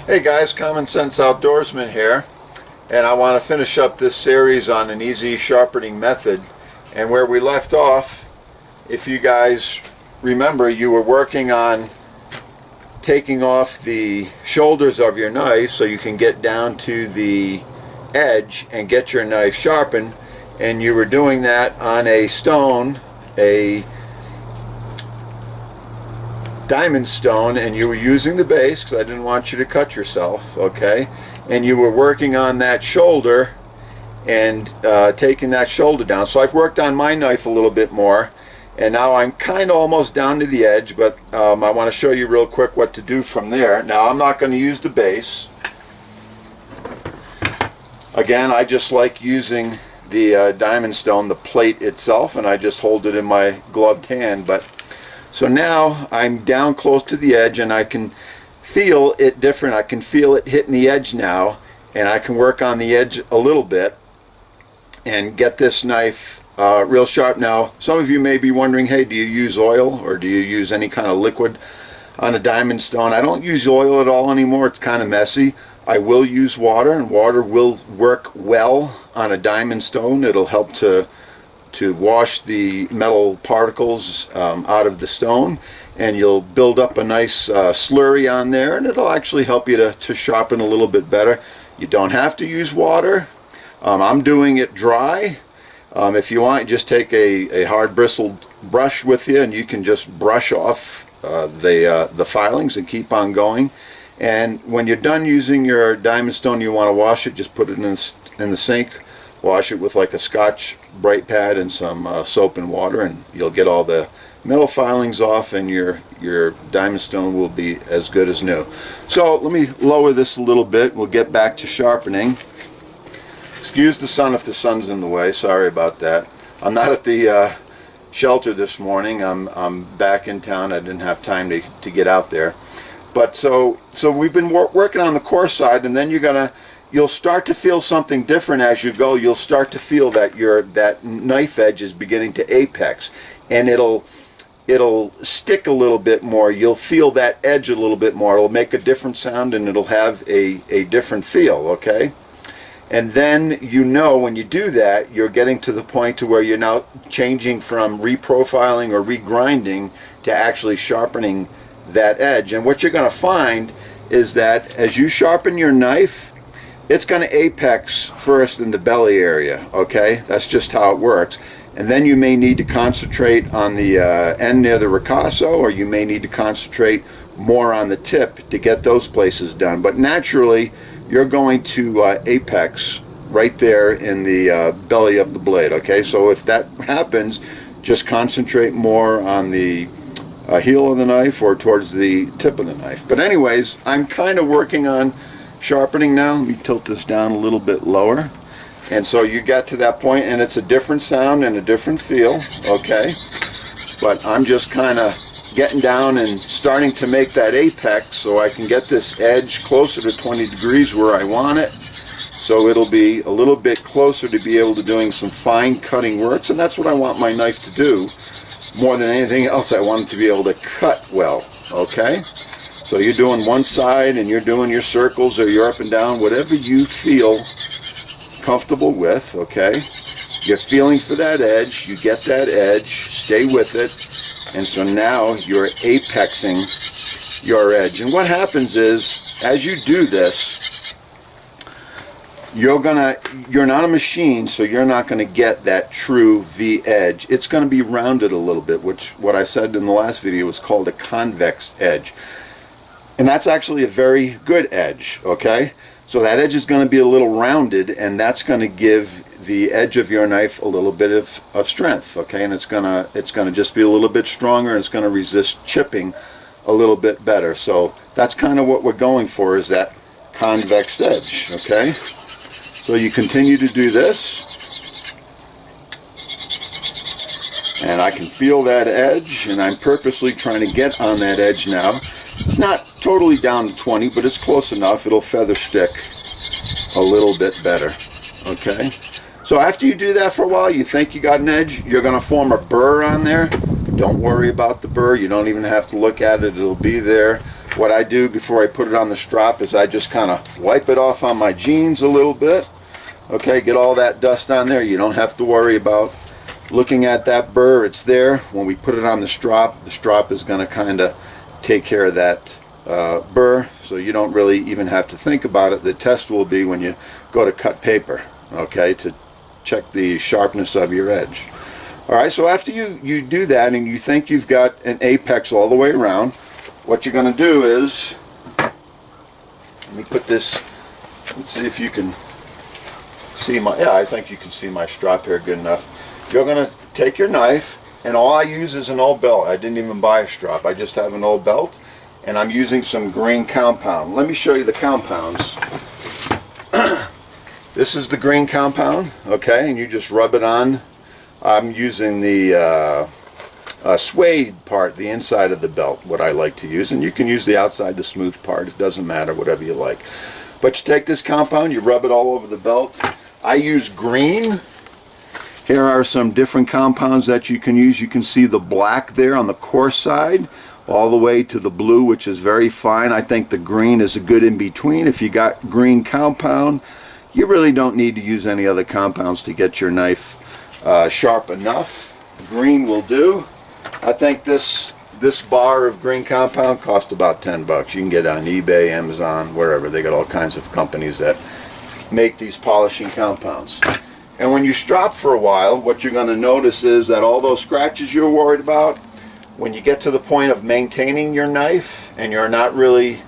Hey guys, Common Sense Outdoorsman here, and I want to finish up this series on an easy sharpening method. And where we left off, if you guys remember, you were working on taking off the shoulders of your knife so you can get down to the edge and get your knife sharpened, and you were doing that on a stone, a diamond stone, and you were using the base because I didn't want you to cut yourself, okay? And you were working on that shoulder and taking that shoulder down. So I've worked on my knife a little bit more, and now I'm kind of almost down to the edge, but I want to show you real quick what to do from there. Now I'm not going to use the base. Again, I just like using the diamond stone, the plate itself, and I just hold it in my gloved hand. But so now I'm down close to the edge and I can feel it different. I can feel it hitting the edge now, and I can work on the edge a little bit and get this knife real sharp. Now some of you may be wondering, hey, do you use oil or do you use any kind of liquid on a diamond stone? I don't use oil at all anymore. It's kind of messy. I will use water, and water will work well on a diamond stone. It'll help to wash the metal particles out of the stone, and you'll build up a nice slurry on there, and it'll actually help you to sharpen a little bit better. You don't have to use water. I'm doing it dry. If you want, just take a hard bristled brush with you, and you can just brush off the filings and keep on going. And when you're done using your diamond stone, you want to wash it, just put it in the sink. Wash it with like a Scotch Brite pad and some soap and water, and you'll get all the metal filings off, and your diamond stone will be as good as new. So let me lower this a little bit. We'll get back to sharpening. Excuse the sun if the sun's in the way. Sorry about that. I'm not at the shelter this morning. I'm back in town. I didn't have time to get out there. But so we've been working on the coarse side, and then you'll start to feel something different as you go. You'll start to feel that that knife edge is beginning to apex, and it'll stick a little bit more. You'll feel that edge a little bit more. It'll make a different sound, and it'll have a different feel, okay? And then when you do that, you're getting to the point to where you're now changing from reprofiling or regrinding to actually sharpening that edge. And what you're going to find is that as you sharpen your knife, it's going to apex first in the belly area, okay? That's just how it works. And then you may need to concentrate on the end near the ricasso, or you may need to concentrate more on the tip to get those places done. But naturally, you're going to apex right there in the belly of the blade, okay? So if that happens, just concentrate more on the heel of the knife or towards the tip of the knife. But anyways, I'm kind of working on sharpening now. Let me tilt this down a little bit lower. And so you get to that point, and it's a different sound and a different feel, okay? But I'm just kind of getting down and starting to make that apex so I can get this edge closer to 20 degrees where I want it. So it'll be a little bit closer to be able to doing some fine cutting works, and that's what I want my knife to do. More than anything else, I want it to be able to cut well, okay? So you're doing one side and you're doing your circles or your up and down, whatever you feel comfortable with, okay? You're feeling for that edge, you get that edge, stay with it, and so now you're apexing your edge. And what happens is, as you do this, you're not a machine, so you're not going to get that true V edge. It's going to be rounded a little bit, which what I said in the last video was called a convex edge. And that's actually a very good edge, okay? So that edge is going to be a little rounded, and that's going to give the edge of your knife a little bit of strength, okay? And it's going to just be a little bit stronger, and it's going to resist chipping a little bit better. So that's kind of what we're going for, is that convex edge, okay? So you continue to do this, and I can feel that edge, and I'm purposely trying to get on that edge now. It's not totally down to 20, but it's close enough. It'll feather stick a little bit better, okay? So after you do that for a while, you think you got an edge, you're going to form a burr on there. Don't worry about the burr. You don't even have to look at it. It'll be there. what I do before I put it on the strop is I just kind of wipe it off on my jeans a little bit. Okay, get all that dust on there. You don't have to worry about looking at that burr. It's there. When we put it on the strop is going to kind of take care of that burr, so you don't really even have to think about it. The test will be when you go to cut paper, okay, to check the sharpness of your edge. Alright, so after you do that and you think you've got an apex all the way around, what you're going to do is, let me put this, let's see if you can see my, yeah, I think you can see my strop here good enough. You're going to take your knife, and all I use is an old belt. I didn't even buy a strop. I just have an old belt, and I'm using some green compound. Let me show you the compounds. This is the green compound, okay, and you just rub it on. I'm using the suede part, the inside of the belt, what I like to use, and you can use the outside, the smooth part. It doesn't matter, whatever you like. But you take this compound, you rub it all over the belt. I use green. Here are some different compounds that you can use. You can see the black there on the coarse side, all the way to the blue, which is very fine. I think the green is a good in between. If you got green compound, you really don't need to use any other compounds to get your knife sharp enough. Green will do. I think this bar of green compound cost about 10 bucks. You can get it on eBay, Amazon, wherever. They got all kinds of companies that make these polishing compounds. And when you strop for a while, what you're going to notice is that all those scratches you're worried about, when you get to the point of maintaining your knife and you're not really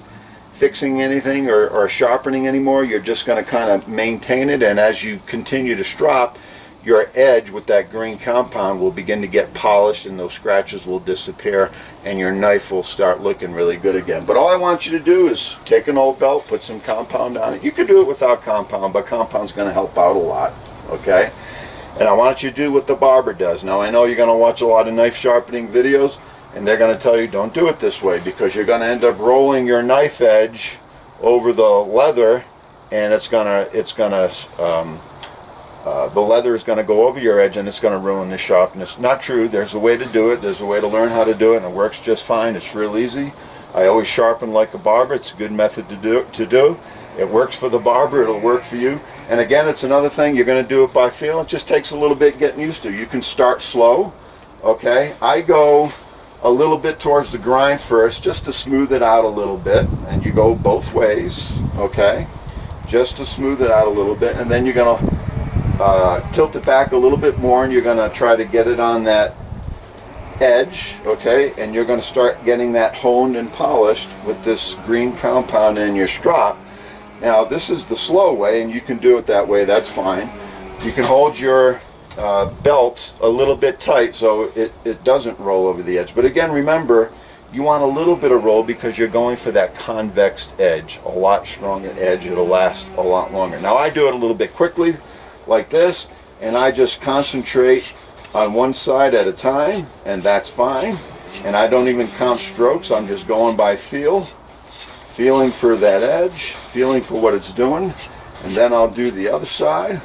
fixing anything or sharpening anymore, you're just going to kind of maintain it, and as you continue to strop, your edge with that green compound will begin to get polished and those scratches will disappear and your knife will start looking really good again. But all I want you to do is take an old belt, put some compound on it. You could do it without compound, but compound's going to help out a lot, okay? And I want you to do what the barber does. Now I know you're going to watch a lot of knife sharpening videos and they're going to tell you don't do it this way because you're going to end up rolling your knife edge over the leather, and the leather is going to go over your edge and it's going to ruin the sharpness. Not true. There's a way to do it. There's a way to learn how to do it, and it works just fine. It's real easy. I always sharpen like a barber. It's a good method to do. It works for the barber. It'll work for you. And again, it's another thing. You're going to do it by feel. It just takes a little bit getting used to. You can start slow. Okay. I go a little bit towards the grind first just to smooth it out a little bit, and you go both ways. Okay. Just to smooth it out a little bit, and then you're going to tilt it back a little bit more, and you're going to try to get it on that edge, okay, and you're going to start getting that honed and polished with this green compound in your strop. Now this is the slow way, and you can do it that way, that's fine. You can hold your belt a little bit tight so it doesn't roll over the edge, but again, remember, you want a little bit of roll because you're going for that convex edge, a lot stronger edge. It'll last a lot longer. Now I do it a little bit quickly like this, and I just concentrate on one side at a time, and that's fine. And I don't even count strokes. I'm just going by feeling for that edge, feeling for what it's doing, and then I'll do the other side.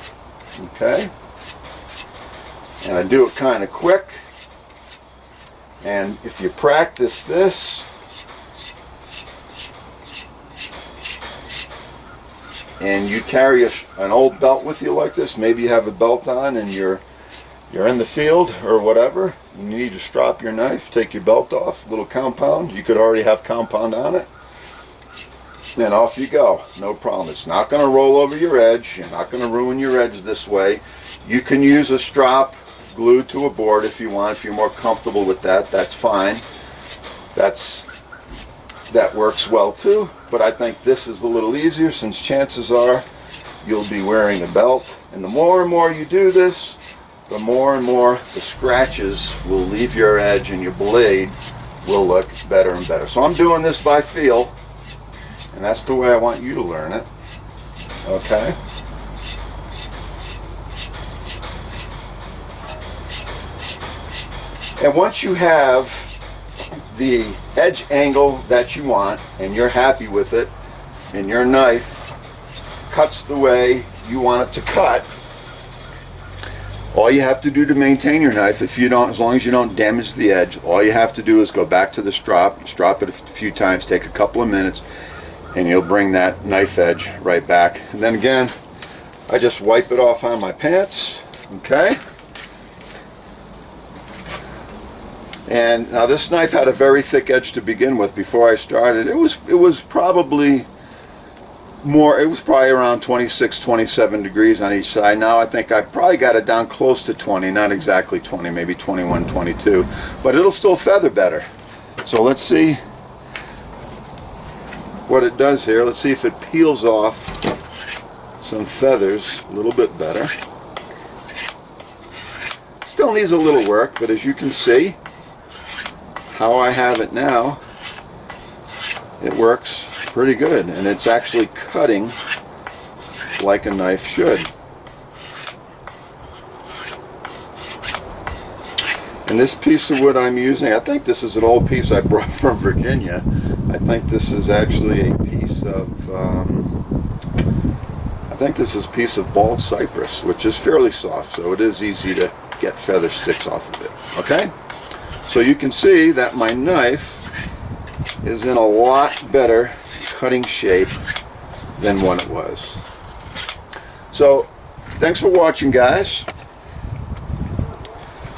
Okay, and I do it kind of quick. And if you practice this, and you carry an old belt with you like this, maybe you have a belt on and you're in the field or whatever, you need to strop your knife, take your belt off, little compound, you could already have compound on it, and off you go, no problem. It's not going to roll over your edge, you're not going to ruin your edge this way. You can use a strop glued to a board if you want, if you're more comfortable with that, that's fine. That works well too, but I think this is a little easier since chances are you'll be wearing a belt, and the more and more you do this, the more and more the scratches will leave your edge and your blade will look better and better. So I'm doing this by feel, and that's the way I want you to learn it. Okay? And once you have the edge angle that you want and you're happy with it, and your knife cuts the way you want it to cut, All you have to do to maintain your knife, if you don't, as long as you don't damage the edge, all you have to do is go back to the strop it a few times, take a couple of minutes, and you'll bring that knife edge right back. And then again, I just wipe it off on my pants, okay? And now this knife had a very thick edge to begin with before I started. It was probably more, it was probably around 26, 27 degrees on each side. Now I think I probably got it down close to 20, not exactly 20, maybe 21, 22, but it'll still feather better. So let's see what it does here. Let's see if it peels off some feathers a little bit better. Still needs a little work, but as you can see how I have it now, it works pretty good, and it's actually cutting like a knife should. And this piece of wood I'm using, I think this is an old piece I brought from Virginia. I think this is actually a piece of I think this is a piece of bald cypress, which is fairly soft, so it is easy to get feather sticks off of it. Okay, so you can see that my knife is in a lot better cutting shape than what it was. So thanks for watching, guys.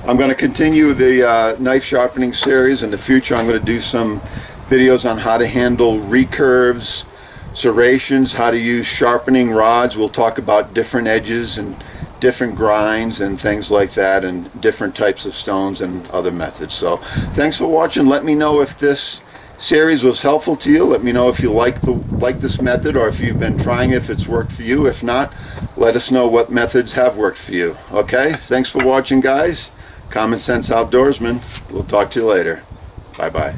I'm going to continue the knife sharpening series in the future. I'm going to do some videos on how to handle recurves, serrations, how to use sharpening rods. We'll talk about different edges and different grinds and things like that, and different types of stones and other methods. So thanks for watching. Let me know if this series was helpful to you. Let me know if you like this method, or if you've been trying it, if it's worked for you. If not, let us know what methods have worked for you. Okay, thanks for watching, guys. Common Sense Outdoorsman. We'll talk to you later. Bye bye.